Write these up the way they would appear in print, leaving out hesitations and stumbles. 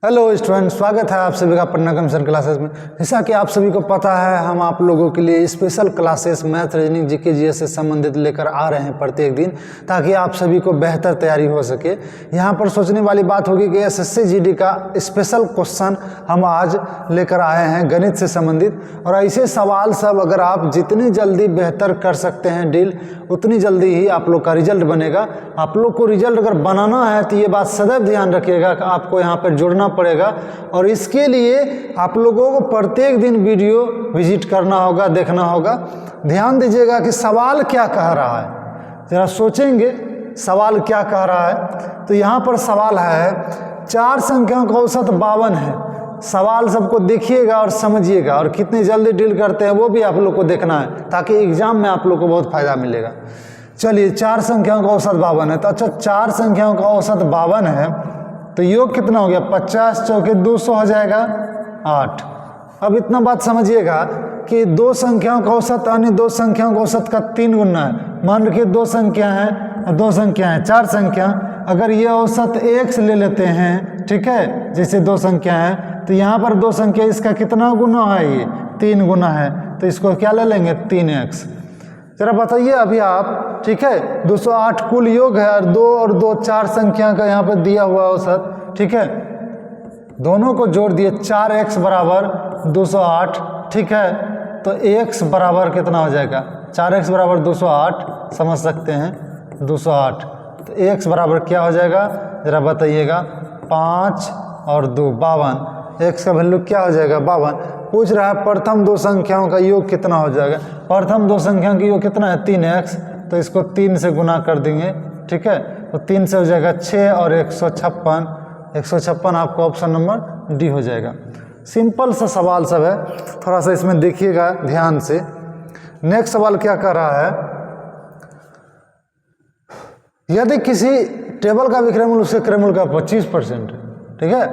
Hello student, स्वागत है आप सभी का पटना कमिश्न क्लासेस में। जैसा कि आप सभी को पता है, हम आप लोगों के लिए special classes math, reasoning, GK, GS से संबंधित लेकर आ रहे हैं प्रत्येक दिन, ताकि आप सभी को बेहतर तैयारी हो सके। यहाँ पर सोचने वाली बात होगी कि एसएससी जीडी का स्पेशल क्वेश्चन हम आज लेकर आए हैं गणित से संबंधित। और ऐसे सवाल सब अगर आप जितनी जल्दी बेहतर कर सकते हैं डील, उतनी जल्दी ही आप लोग का रिजल्ट बनेगा। आप लोग को रिजल्ट अगर बनाना है तो ये बात सदैव ध्यान रखिएगा कि आपको यहाँ पर जुड़ना पड़ेगा। और इसके लिए आप लोगों को प्रत्येक दिन वीडियो विजिट करना होगा, देखना होगा। ध्यान दीजिएगा कि सवाल क्या कह रहा है, जरा सोचेंगे सवाल क्या कह रहा है। तो यहाँ पर सवाल है 4 संख्याओं का औसत 52 है। सवाल सबको देखिएगा और समझिएगा, और कितनी जल्दी डील करते हैं वो भी आप लोग को देखना है, ताकि एग्जाम में आप लोग को बहुत फायदा मिलेगा। चलिए, 4 संख्याओं का औसत 52 है। तो अच्छा, 4 संख्याओं का औसत 52 है तो योग कितना हो गया? 50 चौके 200 हो जाएगा 8। अब इतना बात समझिएगा कि 2 संख्याओं का औसत अन्य 2 संख्याओं का औसत का 3 गुना है। मान रखिए 2 संख्या है और 2 संख्या है, 4 संख्या। अगर ये औसत 1 से ले लेते हैं, ठीक है, जैसे 2 संख्या है तो यहाँ पर 2 संख्या इसका कितना गुना है? ये 3 गुना है, तो इसको क्या ले लेंगे? 3x। जरा बताइए अभी आप, ठीक है। 208 कुल योग है और 2 और 2 4 संख्या का यहाँ पर दिया हुआ औसत, ठीक है। दोनों को जोड़ दिए, 4x बराबर 208, ठीक है। तो x बराबर कितना हो जाएगा? 4x बराबर 208, समझ सकते हैं 208। तो x बराबर क्या हो जाएगा? जरा बताइएगा। 5 और 2 52। x का वैल्यू क्या हो जाएगा? 52। पूछ रहा है प्रथम 2 संख्याओं का योग कितना हो जाएगा। प्रथम 2 संख्याओं का योग कितना है? 3x। तो इसको 3 से गुना कर देंगे, ठीक है। तो 3 से हो जाएगा 6 और 156। 156 आपका ऑप्शन नंबर डी हो जाएगा। सिंपल सा सवाल सब है, थोड़ा सा इसमें देखिएगा ध्यान से। नेक्स्ट सवाल क्या कर रहा है? यदि किसी टेबल का विक्रय मूल्य उसके क्रय मूल्य का 25%, ठीक है।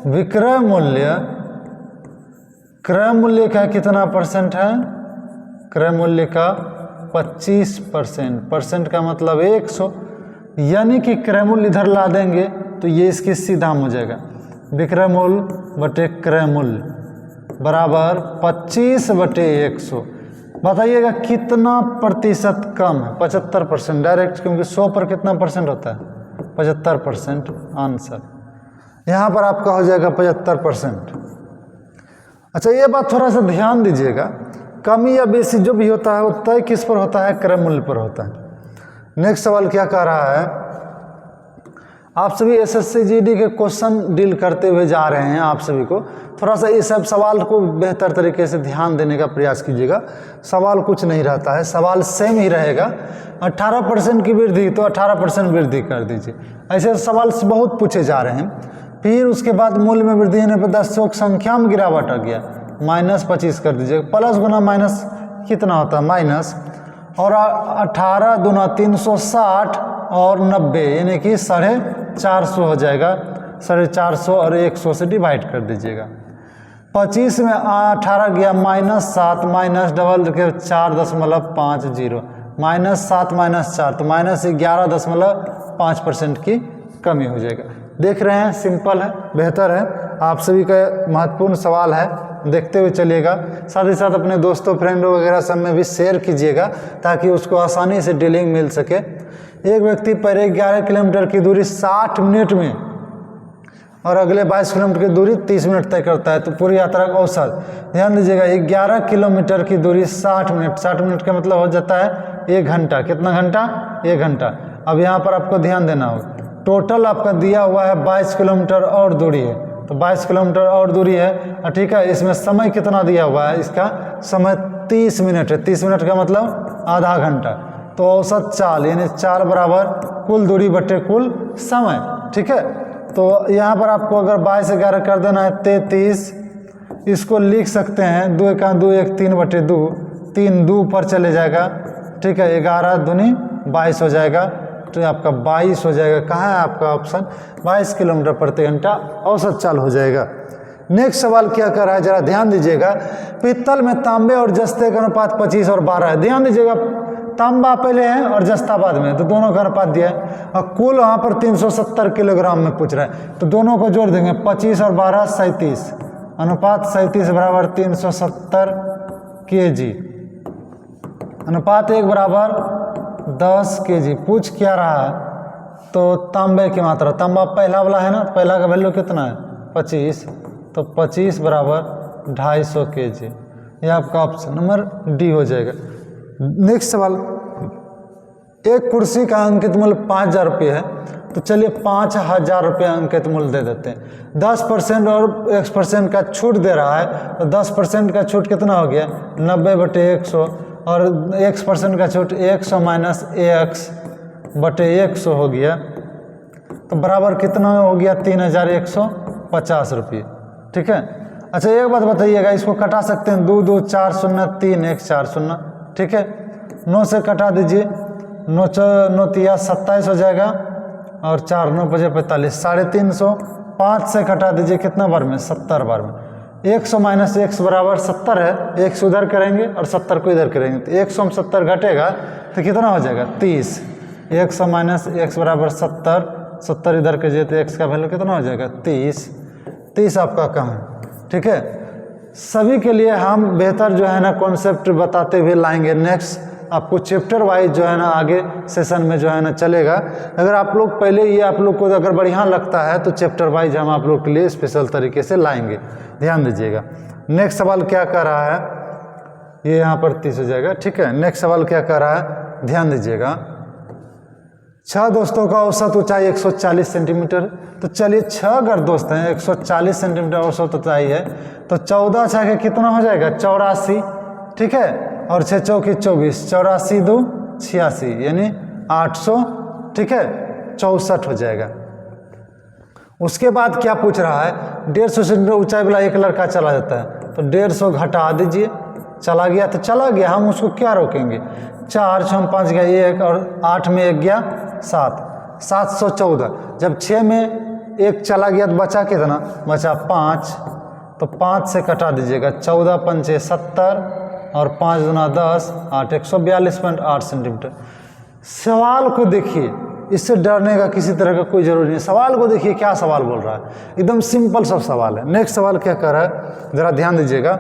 विक्रय मूल्य क्रय मूल्य का कितना परसेंट है? क्रय मूल्य का 25%। परसेंट का मतलब 100, यानी कि क्रय मूल्य इधर ला देंगे तो ये इसके सीधा हो जाएगा। विक्रय मूल्य बटे क्रय मूल्य बराबर 25/100। बताइएगा कितना प्रतिशत कम है? 75% डायरेक्ट, क्योंकि 100 पर कितना परसेंट होता है? 75% आंसर। यहाँ पर आपका हो जाएगा 75%। अच्छा, ये बात थोड़ा सा ध्यान दीजिएगा, कमी या बेसी जो भी होता है वो तय किस पर होता है? क्रय मूल्य पर होता है। नेक्स्ट सवाल क्या कह रहा है? आप सभी एसएससी जीडी के क्वेश्चन डील करते हुए जा रहे हैं। आप सभी को थोड़ा सा इस सब सवाल को बेहतर तरीके से ध्यान देने का प्रयास कीजिएगा। सवाल कुछ नहीं रहता है, सवाल सेम ही रहेगा। 18% की वृद्धि तो 18% वृद्धि कर दीजिए। ऐसे सवाल बहुत पूछे जा रहे हैं। फिर उसके बाद मूल्य में वृद्धि होने पर 10 संख्या में गिरावट आ गया, -25 कर दीजिए। प्लस गुना माइनस कितना होता है? माइनस। और 18 दूना 360 और 90, यानी कि 450 हो जाएगा। 450 और 100 से डिवाइड कर दीजिएगा। 25 में 18 गया -7, माइनस डबल के 4.50, -7 -4 तो -11.5% की कमी हो जाएगा। देख रहे हैं, सिंपल है, बेहतर है। आप सभी का महत्वपूर्ण सवाल है, देखते हुए चलिएगा। साथ ही साथ अपने दोस्तों, फ्रेंडों वगैरह सब में भी शेयर कीजिएगा, ताकि उसको आसानी से डीलिंग मिल सके। एक व्यक्ति पहले 11 किलोमीटर की दूरी 60 मिनट में और अगले 22 किलोमीटर की दूरी 30 मिनट तय करता है। तो पूरी यात्रा का औसत ध्यान दीजिएगा, 11 किलोमीटर की दूरी 60 मिनट। 60 मिनट का मतलब हो जाता है 1 घंटा। कितना घंटा? 1 घंटा। अब यहाँ पर आपको ध्यान देना होगा, टोटल आपका दिया हुआ है 22 किलोमीटर और दूरी है, तो 22 किलोमीटर और दूरी है, ठीक है। इसमें समय कितना दिया हुआ है? इसका समय 30 मिनट है। 30 मिनट का मतलब आधा घंटा। तो औसत 4, यानी 4 बराबर कुल दूरी बटे कुल समय, ठीक है। तो यहाँ पर आपको अगर 22 11 कर देना है 33, इसको लिख सकते हैं 2 का 2 1 3/2, 3 2 पर चले जाएगा, ठीक है। 11 दूनी 22 हो जाएगा, तो आपका 22 हो जाएगा। कहाँ है आपका ऑप्शन? 22 किलोमीटर प्रति घंटा औसत चाल हो जाएगा। नेक्स्ट सवाल क्या कर रहा है, जरा ध्यान दीजिएगा। पित्तल में तांबे और जस्ते का अनुपात 25 और 12 है। ध्यान दीजिएगा, तांबा पहले है और जस्ता बाद में, तो दोनों का अनुपात दिया है। और कुल वहाँ पर 370 किलोग्राम में पूछ रहा है, तो दोनों को जोड़ देंगे, 25 और 12 37, अनुपात 37 बराबर 370 kg, अनुपात 1 बराबर 10 kg। पूछ क्या रहा है, तो तांबे की मात्रा, तांबा पहला वाला है ना, पहला का वैल्यू कितना है 25, तो 25 बराबर 250 kg। यह आपका ऑप्शन नंबर डी हो जाएगा। नेक्स्ट सवाल, एक कुर्सी का अंकित मूल्य 5000 रुपये है, तो चलिए 5000 रुपये अंकित मूल्य दे देते हैं। 10% और X% का छूट दे रहा है, तो 10% का छूट कितना हो गया 90/100, और X% का छूट 100 माइनस AX/100 हो गया, तो बराबर कितना हो गया 3150 रुपये। ठीक है। अच्छा एक बात बताइएगा, इसको कटा सकते हैं, 2 2 4 0 3 1 4 0। ठीक है, 9 से कटा दीजिए, 9 9 तिया 27 हो जाएगा, और 4 9 बजे 45, 350। 5 से कटा दीजिए कितना बार में 70 बार में। 100 माइनस x बराबर 70 है, x उधर करेंगे और 70 को इधर करेंगे, तो 100 में 70 घटेगा तो कितना हो जाएगा 30। 100 माइनस x बराबर 70, 70 इधर कीजिए तो x का वैल्यू कितना हो जाएगा 30 आपका कहाँ है। ठीक है, सभी के लिए हम बेहतर जो है ना कॉन्सेप्ट बताते हुए लाएंगे। नेक्स्ट आपको चैप्टर वाइज जो है ना आगे सेशन में जो है ना चलेगा। अगर आप लोग पहले ये आप लोग को अगर बढ़िया लगता है तो चैप्टर वाइज हम आप लोग के लिए स्पेशल तरीके से लाएंगे, ध्यान दीजिएगा। नेक्स्ट सवाल क्या कर रहा है, ये यहाँ पर 30 हो जाएगा। ठीक है, नेक्स्ट सवाल क्या कर रहा है, ध्यान दीजिएगा। 6 दोस्तों का औसत ऊंचाई 140 सेंटीमीटर, तो चलिए 6 अगर दोस्त हैं 140 सेंटीमीटर औसत ऊंचाई है, तो 14 6 के कितना हो जाएगा 84। ठीक है, और 6 चौकी 24, 84 2 86 यानी 800। ठीक है, 64 हो जाएगा। उसके बाद क्या पूछ रहा है, 150 सेंटीमीटर ऊंचाई वाला एक लड़का चला जाता है, तो 150 घटा दीजिए, चला गया तो चला गया, हम उसको क्या रोकेंगे। 4 6 5 गया 1, और 8 में 1 गया 7, 714। जब 6 में 1 चला गया तो बचा कितना, बचा 5, तो 5 से कटा दीजिएगा, 14 5 70, और 5 गुना 10 8, 142.8 सेंटीमीटर। सवाल को देखिए, इससे डरने का किसी तरह का कोई जरूरी नहीं। सवाल को देखिए क्या सवाल बोल रहा है, एकदम सिंपल सब सवाल है। नेक्स्ट सवाल क्या कर रहा है, जरा ध्यान दीजिएगा।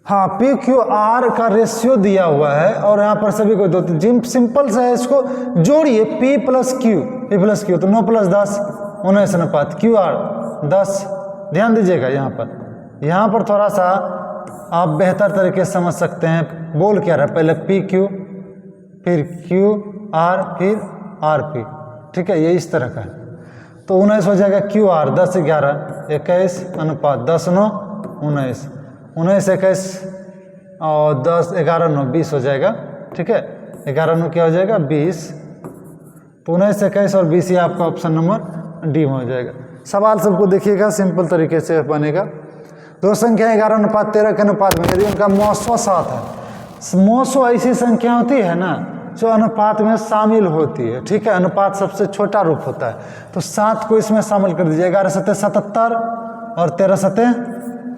हाँ, PQR का रेशियो दिया हुआ है, और यहाँ पर सभी को दो जिम सिंपल से है, इसको जोड़िए P प्लस Q, तो 9 + 10 19 अनुपात QR 10। ध्यान दीजिएगा, यहाँ पर थोड़ा सा आप बेहतर तरीके से समझ सकते हैं। बोल क्या रहा है, पहले PQ, फिर QR, फिर RP। ठीक है, ये इस तरह का है, तो 19 हो जाएगा QR 10 11 21 अनुपात 10 9 19, 19 21 और 10 11 9 20 हो जाएगा। ठीक है, 11 9 क्या हो जाएगा 20, तो 19 21 और 20 ये आपका ऑप्शन नंबर डी में हो जाएगा। सवाल सबको देखिएगा, सिंपल तरीके से बनेगा। दो संख्या 11 अनुपात 13 के अनुपात में यदि उनका मौसो 7 है, मौसो ऐसी संख्या होती है ना जो अनुपात में शामिल होती है। ठीक है, अनुपात सबसे छोटा रूप होता है, तो 7 को इसमें शामिल कर दीजिए। 11 7 77 और 13 7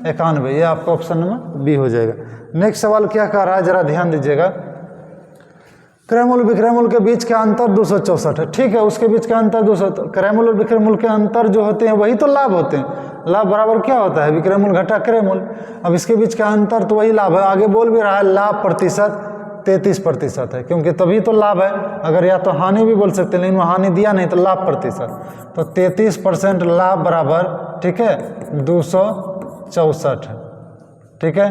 91, ये आपका ऑप्शन नंबर बी हो जाएगा। नेक्स्ट सवाल क्या कह रहा है, जरा ध्यान दीजिएगा। क्रयमूल्य विक्रयमूल्य के बीच का अंतर 264 है। ठीक है, उसके बीच का अंतर 200, क्रयमूल्य और विक्रयमूल्य के अंतर जो होते हैं वही तो लाभ होते हैं। लाभ बराबर क्या होता है, विक्रयमूल्य घटा क्रयमूल्य। अब इसके बीच का अंतर तो वही लाभ है। आगे बोल भी रहा है लाभ प्रतिशत 33% है, क्योंकि तभी तो लाभ है। अगर या तो हानि भी बोल सकते हैं, लेकिन वो हानि दिया नहीं तो लाभ प्रतिशत, तो 33% लाभ बराबर, ठीक है, 264 है। ठीक है,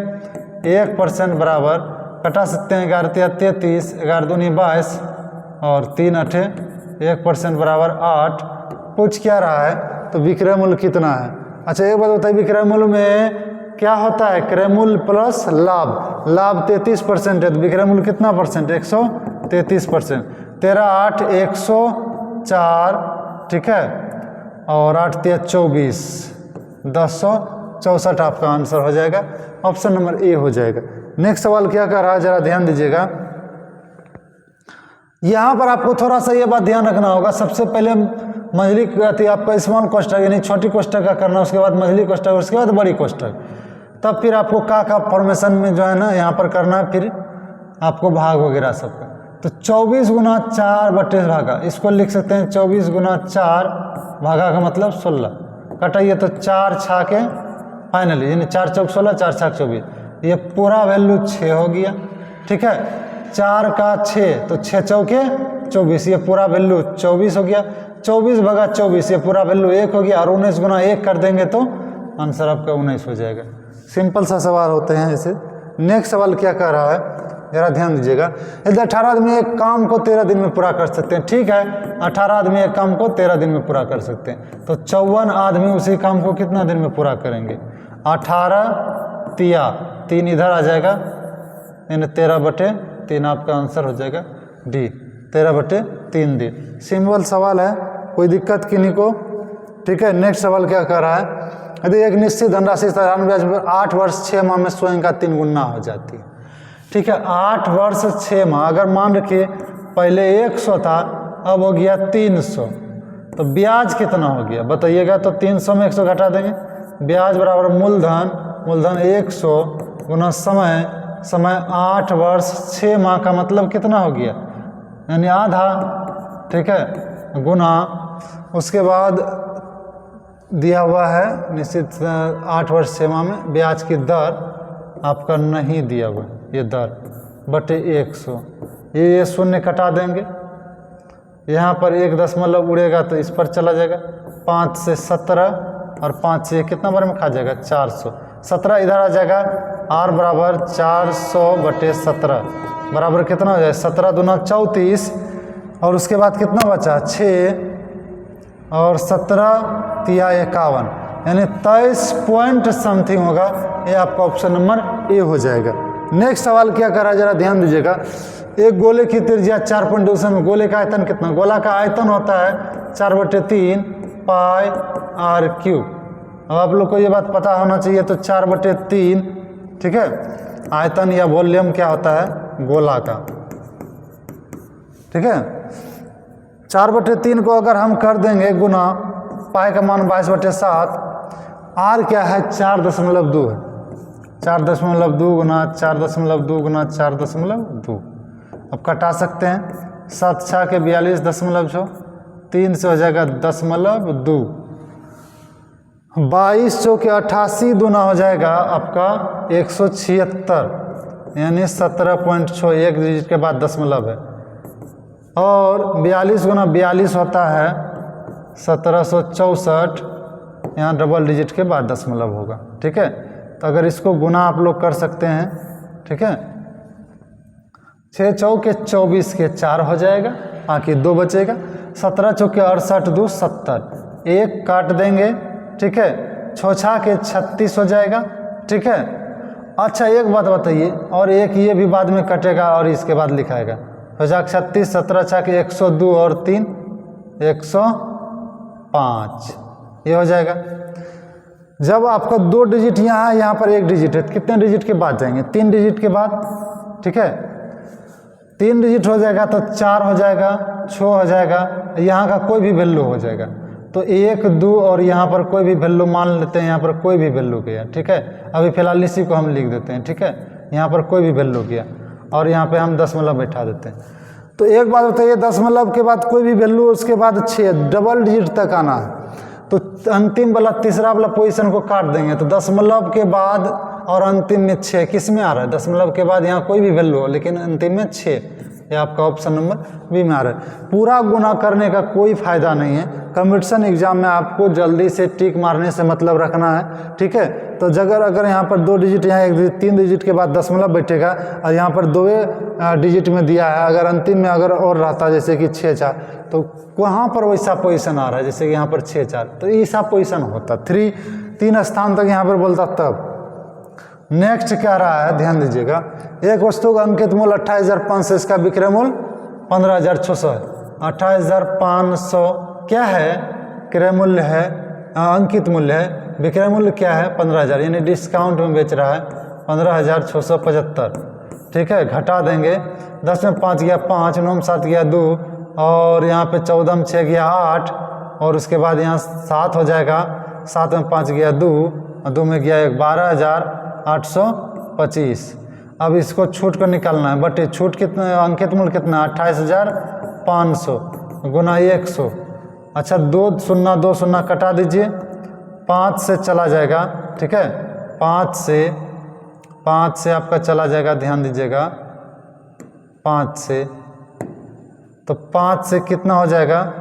1% बराबर कटा सकते हैं 11 3 33, 11 2 22 और 3 8, 1% बराबर 8। पूछ क्या रहा है, तो विक्रय मूल्य कितना है। अच्छा एक बात बताइए, विक्रय मूल्य में क्या होता है, क्रय मूल्य प्लस लाभ। लाभ 33% है, तो विक्रय मूल्य कितना परसेंट, 133%। 13 8 104, ठीक है, और 8 3 24, 1064 आपका आंसर हो जाएगा। ऑप्शन नंबर ए हो जाएगा। नेक्स्ट सवाल क्या कर रहा है, जरा ध्यान दीजिएगा। यहाँ पर आपको थोड़ा सा ये बात ध्यान रखना होगा, सबसे पहले मझली आपका स्मॉल कोष्ठक यानी छोटी कोष्ठक का करना, उसके बाद मझली कोष्ठक, उसके बाद बड़ी कोष्ठक, तब फिर आपको का फॉर्मेशन में जो है ना यहाँ पर करना है। फिर आपको भाग वगैरह सबका। तो 24 गुना 4 बटे भागा, इसको लिख सकते हैं 24 गुना 4 भागा का मतलब 16। कटाइए तो 4 छा के फाइनली, यानी 4 चौक 16, 4 छाक 24, ये पूरा वैल्यू 6 हो गया। ठीक है, 4 का 6 तो 6 चौके 24, ये पूरा वैल्यू 24 हो गया। 24 भागा 24, ये पूरा वैल्यू 1 हो गया। और 19 गुना 1 कर देंगे तो आंसर आपका 19 हो जाएगा। सिंपल सा सवाल होते हैं ऐसे। नेक्स्ट सवाल क्या कह रहा है, जरा ध्यान दीजिएगा। यदि 18 आदमी एक काम को 13 दिन में पूरा कर सकते हैं, ठीक है, 18 आदमी एक काम को 13 दिन में पूरा कर सकते हैं, तो 54 आदमी उसी काम को कितना दिन में पूरा करेंगे? 18 तिया 3 इधर आ जाएगा, यानी 13 बटे 3 आपका आंसर हो जाएगा डी, 13 बटे 3 दिन। सिंपल सवाल है, कोई दिक्कत किन्हीं को? ठीक है, नेक्स्ट सवाल क्या कर रहा है, यदि एक निश्चित धनराशि साधारण ब्याज पर 8 वर्ष 6 माह में स्वयं का 3 गुना हो जाती है। ठीक है, 8 वर्ष 6 माह, अगर मान रखिए पहले 100 था, अब हो गया 300, तो ब्याज कितना हो गया बताइएगा? तो 300 में 100 घटा देंगे, ब्याज बराबर मूलधन, मूलधन 100 गुना समय, समय 8 वर्ष 6 माह का मतलब कितना हो गया, यानी आधा। ठीक है, गुना, उसके बाद दिया हुआ है निश्चित 8 वर्ष 6 माह में ब्याज की दर आपका नहीं दिया हुआ, ये दर बटे 100, ये शून्य कटा देंगे, यहाँ पर 1 दशमलव उड़ेगा तो इस पर चला जाएगा, 5 से 17 और 5 से कितना बार में खा जाएगा 400, 17 इधर आ जाएगा, r बराबर 400 बटे 17 बराबर कितना हो जाएगा 17 दूना 34, और उसके बाद कितना बचा 6 और 17 तिया 51, यानी 23 पॉइंट समथिंग होगा। ये आपका ऑप्शन नंबर ए हो जाएगा। नेक्स्ट सवाल क्या कर रहा है, जरा ध्यान दीजिएगा। एक गोले की त्रिज्या 4.2 में गोले का आयतन कितना? गोला का आयतन होता है 4/3 पाई आर क्यूब। अब आप लोग को ये बात पता होना चाहिए, तो 4/3, ठीक है, आयतन या वॉल्यूम क्या होता है गोला का। ठीक है, 4/3 को अगर हम कर देंगे गुना पाई का मान 22/7, आर क्या है 4.2 है, 4.2 गुना 4.2 गुना 4.2, अब कटा सकते हैं, 7 6 के 42.6, 3 से हो जाएगा 0.2, 22 चौके 88 दूना हो जाएगा आपका 176, यानी 17.6, एक डिजिट के बाद दशमलव है, और 42 गुना 42 होता है 1764, यहाँ डबल डिजिट के बाद दशमलव होगा। ठीक है, तो अगर इसको गुना आप लोग कर सकते हैं, ठीक है, 6 चौके 24 के 4 हो जाएगा, बाकी 2 बचेगा, 17 चौके 68 2 70, 1 काट देंगे। ठीक है, 6 6 के 36 हो जाएगा। ठीक है, अच्छा एक बात बताइए, और एक ये भी बाद में कटेगा और इसके बाद लिखाएगा, हो जाएगा 36, 17 6 के 102 और 3 105, ये हो जाएगा। जब आपका 2 डिजिट यहाँ है, यहाँ पर 1 डिजिट है, कितने डिजिट के बाद जाएंगे? 3 डिजिट के बाद। ठीक है, 3 डिजिट हो जाएगा तो 4 हो जाएगा, 6 हो जाएगा, यहाँ का कोई भी वैल्यू हो जाएगा, तो 1 2 और यहाँ पर कोई भी वैल्यू मान लेते हैं, यहाँ पर कोई भी वैल्यू किया। ठीक है, अभी फिलहाल इसी को हम लिख देते हैं। ठीक है, यहाँ पर कोई भी वैल्यू किया और यहाँ पे हम दशमलव बैठा देते हैं। तो एक बात बताइए, दशमलव के बाद कोई भी वैल्यू, उसके बाद 6 डबल डिजिट तक आना है, तो अंतिम वाला तीसरा वाला पोजीशन को काट देंगे, तो दशमलव के बाद और अंतिम में 6 किस में आ रहा है? दशमलव के बाद यहाँ कोई भी वैल्यू हो, लेकिन अंतिम में 6, ये आपका ऑप्शन नंबर बी में आ रहा है। पूरा गुना करने का कोई फायदा नहीं है, कंपटीशन एग्जाम में आपको जल्दी से टिक मारने से मतलब रखना है। ठीक है, तो अगर यहाँ पर 2 डिजिट, यहाँ 1 डिजिट, 3 डिजिट के बाद दशमलव बैठेगा, और यहाँ पर 2 डिजिट में दिया है, अगर अंतिम में अगर और रहता जैसे कि 6 4, तो वहाँ पर वैसा पोजीशन आ रहा है, जैसे कि यहाँ पर 6 4, तो ऐसा पोजीशन होता 3 स्थान तक यहाँ पर बोलता तब। नेक्स्ट क्या रहा है, ध्यान दीजिएगा। एक वस्तु का अंकित मूल्य 28,500, इसका विक्रय मूल्य 15,600 है। 28,500 क्या है? क्रय मूल्य है, अंकित मूल्य है, विक्रय मूल्य क्या है 15,000, यानी डिस्काउंट में बेच रहा है 15,675। ठीक है, घटा देंगे, 10 में 5 गया 5, 9 में 7 गया 2, और यहाँ पे 14 में 6 गया 8, और उसके बाद यहाँ 7 हो जाएगा, 7 में 5 गया 2, और 2 में गया 12,825। अब इसको छूट को निकालना है, बटे छूट कितना, अंकित मूल्य कितना 28,500 गुना 100। अच्छा 2 शून्य 2 शून्य कटा दीजिए, 5 से चला जाएगा, ठीक है, 5 से आपका चला जाएगा, ध्यान दीजिएगा 5 से, तो 5 से कितना हो जाएगा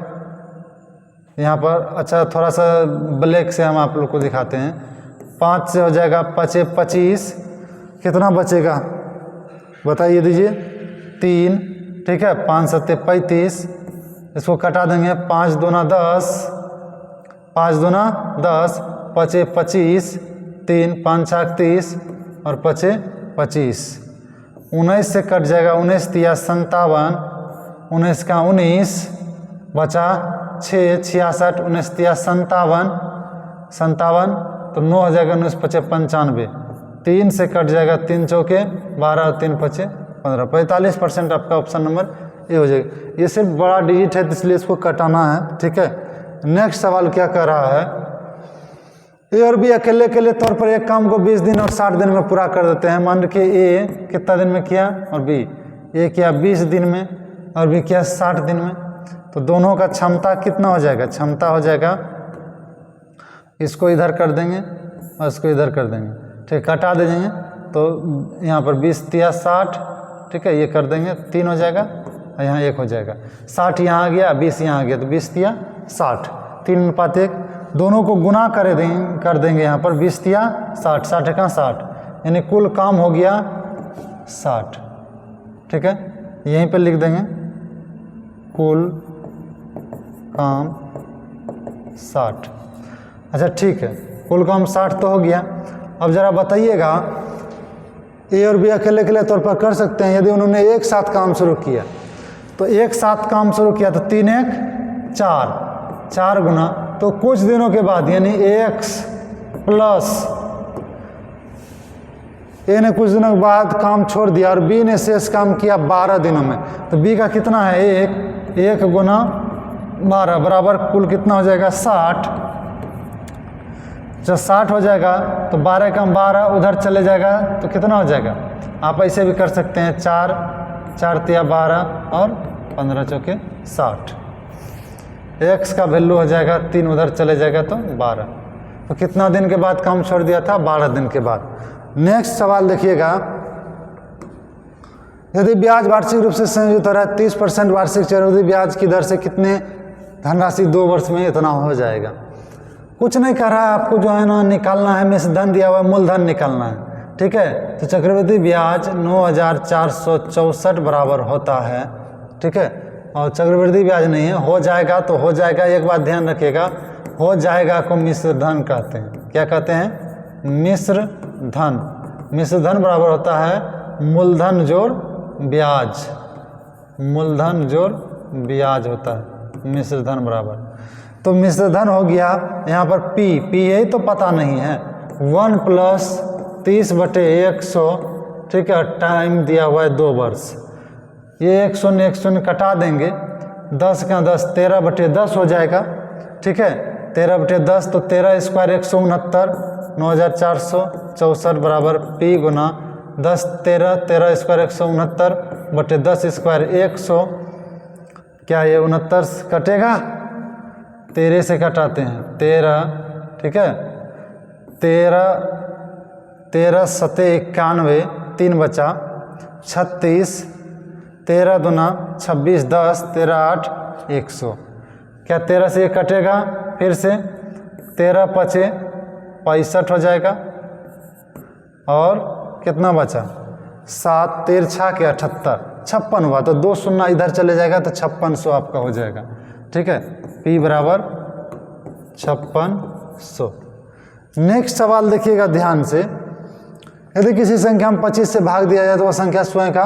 यहाँ पर। अच्छा थोड़ा सा ब्लैक से हम आप लोग को दिखाते हैं। 5 से हो जाएगा 5 25, कितना बचेगा बताइए दीजिए 3, ठीक है, 5 7 35, इसको कटा देंगे, 5 दूना 10, 5 दूना 10, 5 25, 3 5 30 और 5 25, 19 से कट जाएगा, 19 तिया 57, 19 का 19 बचा 6 66, 19 तिया 57, तो 9 हो जाएगा, 19 5 95, 3 से कट जाएगा, 3 चौके 12, 3 5 15, 45% आपका ऑप्शन नंबर ये हो जाएगा। ये सिर्फ बड़ा डिजिट है तो इसलिए इसको कटाना है, ठीक है। नेक्स्ट सवाल क्या कर रहा है, ए और बी अकेले तौर पर एक काम को 20 दिन और 60 दिन में पूरा कर देते हैं। मान के ए कितना दिन में किया और बी, ए किया 20 दिन में और बी किया 60 दिन में, तो दोनों का क्षमता कितना हो जाएगा, क्षमता हो जाएगा, इसको इधर कर देंगे और इसको इधर कर देंगे, ठीक, कटा दे देंगे, तो यहाँ पर 20 तिया 60, ठीक है, ये कर देंगे, 3 हो जाएगा और यहाँ 1 हो जाएगा, 60 यहाँ आ गया, 20 यहाँ आ गया, तो 20 तिया 60, 3:1, दोनों को गुना कर देंगे यहाँ पर, 20 तिया 60, 60 का 60, यानी कुल काम हो गया 60, ठीक है, यहीं पर लिख देंगे कुल काम 60। अच्छा ठीक है, कुल काम 60 तो हो गया। अब ज़रा बताइएगा, ए और बी अकेले तौर पर कर सकते हैं, यदि उन्होंने एक साथ काम शुरू किया, तो एक साथ काम शुरू किया तो 3 1 4, 4 गुना, तो कुछ दिनों के बाद यानी x प्लस ए ने कुछ दिनों के बाद काम छोड़ दिया और बी ने शेष काम किया 12 दिनों में, तो बी का कितना है 1 गुना 12 बराबर कुल कितना हो जाएगा 60। जब 60 हो जाएगा तो 12 कम 12 उधर चले जाएगा तो कितना हो जाएगा, आप ऐसे भी कर सकते हैं, 4 तिया 12 और 15 चौके 60, x का वैल्यू हो जाएगा 3 उधर चले जाएगा तो 12, तो कितना दिन के बाद काम छोड़ दिया था, 12 दिन के बाद। नेक्स्ट सवाल देखिएगा, यदि ब्याज वार्षिक रूप से संयोजित हो रहा है 30% वार्षिक चक्रवृद्धि ब्याज की दर से कितने धनराशि 2 वर्ष में इतना हो जाएगा। कुछ नहीं कर रहा है, आपको जो है ना निकालना है, मिश्र धन दिया हुआ है, मूलधन निकालना है, ठीक है। तो चक्रवृद्धि ब्याज 9,464 बराबर होता है, ठीक है, और चक्रवृद्धि ब्याज नहीं है, हो जाएगा तो हो जाएगा, एक बात ध्यान रखिएगा, हो जाएगा को मिश्र धन कहते हैं। क्या कहते हैं, मिश्र धन। मिश्र धन बराबर होता है मूलधन जोड़ ब्याज, मूलधन जोड़ ब्याज होता है मिश्र धन बराबर। तो मिश्र धन हो गया, यहाँ पर पी यही तो पता नहीं है, 1 प्लस 30/100, ठीक है, टाइम दिया हुआ है 2 वर्ष, ये 1 0 कटा देंगे, 10 का 10 13/10 हो जाएगा, ठीक है, 13/10 तो 13 स्क्वायर 169, 9,464 बराबर पी गुना 10 13 स्क्वायर 169/10 स्क्वायर 100, क्या ये 69 कटेगा, 13 से कटाते हैं 13, ठीक है, 13 7 91, 3 बचा 36, 13 दूना 26, 10 13 8 100, क्या 13 से ये कटेगा, फिर से 13 5 65 हो जाएगा, और कितना बचा 7 13 6 के 78, 56 हुआ, तो 2 शून्य इधर चले जाएगा तो 5600 आपका हो जाएगा, ठीक है, P बराबर 5600। नेक्स्ट सवाल देखिएगा ध्यान से, यदि किसी संख्या में 25 से भाग दिया जाए तो वह संख्या स्वयं का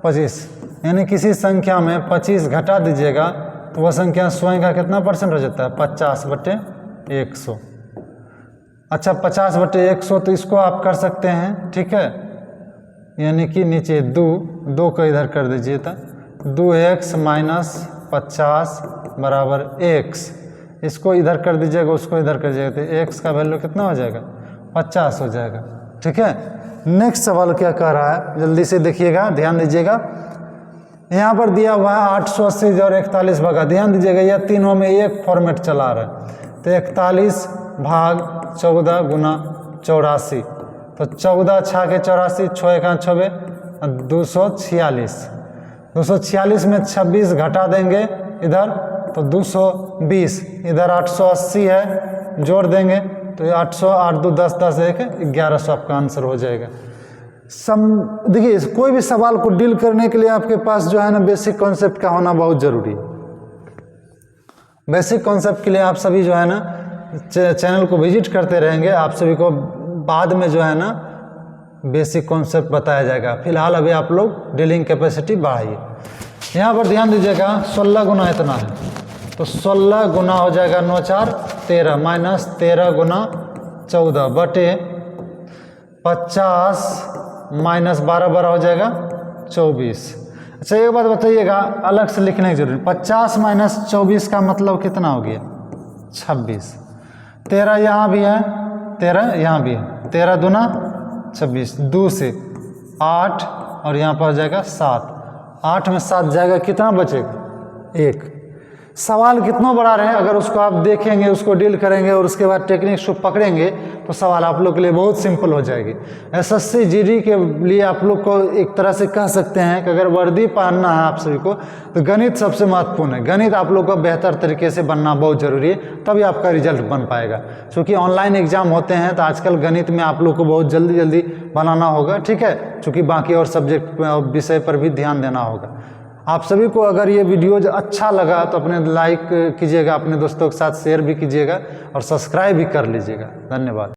25, यानी किसी संख्या में 25 घटा दीजिएगा तो वह संख्या स्वयं का कितना % हो जाता है, 50/100। अच्छा 50/100, तो इसको आप कर सकते हैं, ठीक है, यानी कि नीचे 2 को इधर कर दीजिए, तो 2x - 50 बराबर x, इसको इधर कर दीजिएगा, उसको इधर कर दीजिएगा, तो x का वैल्यू कितना हो जाएगा 50 हो जाएगा, ठीक है। नेक्स्ट सवाल क्या कह रहा है, जल्दी से देखिएगा, ध्यान दीजिएगा। यहाँ पर दिया हुआ है 880 और 41 भागा, ध्यान दीजिएगा यह तीनों में एक फॉर्मेट चला रहा है। तो 41 भाग 14 गुना 84, तो 14 छः के 84, 6 1 6, 246। 246 में 26 घटा देंगे इधर तो 220, इधर 880 है जोड़ देंगे तो 800, 8 2 10 10 1 1100 आपका आंसर हो जाएगा। देखिए कोई भी सवाल को डील करने के लिए आपके पास जो है ना बेसिक कॉन्सेप्ट का होना बहुत ज़रूरी है। बेसिक कॉन्सेप्ट के लिए आप सभी जो है ना चैनल को विजिट करते रहेंगे, आप सभी को बाद में जो है ना बेसिक कॉन्सेप्ट बताया जाएगा। फिलहाल अभी आप लोग डीलिंग कैपेसिटी बढ़ाइए। यहाँ पर ध्यान दीजिएगा 16 गुना इतना है, तो 16 गुना हो जाएगा 9 4 13 माइनस 13 गुना 14 बटे 50 माइनस 12 12 हो जाएगा 24। अच्छा एक बात बताइएगा अलग से लिखने की जरूरत, 50 माइनस 24 का मतलब कितना हो गया 26। 13 यहाँ भी है, 13 यहाँ भी है, 13 दूना 26, 2 से 8 और यहाँ पर हो जाएगा 7, 8 में 7 जाएगा, कितना बचेगा 1। सवाल कितना बड़ा रहे अगर उसको आप देखेंगे, उसको डील करेंगे और उसके बाद टेक्निक्स को पकड़ेंगे तो सवाल आप लोग के लिए बहुत सिंपल हो जाएगी। एसएससी जीडी के लिए आप लोग को एक तरह से कह सकते हैं कि अगर वर्दी पहनना है आप सभी को तो गणित सबसे महत्वपूर्ण है। गणित आप लोग को बेहतर तरीके से बनना बहुत ज़रूरी है, तभी आपका रिजल्ट बन पाएगा। क्योंकि ऑनलाइन एग्जाम होते हैं तो आजकल गणित में आप लोग को बहुत जल्दी जल्दी बनाना होगा, ठीक है, क्योंकि बाकी और सब्जेक्ट विषय पर भी ध्यान देना होगा। आप सभी को अगर ये वीडियो अच्छा लगा तो अपने लाइक कीजिएगा, अपने दोस्तों के साथ शेयर भी कीजिएगा और सब्सक्राइब भी कर लीजिएगा। धन्यवाद।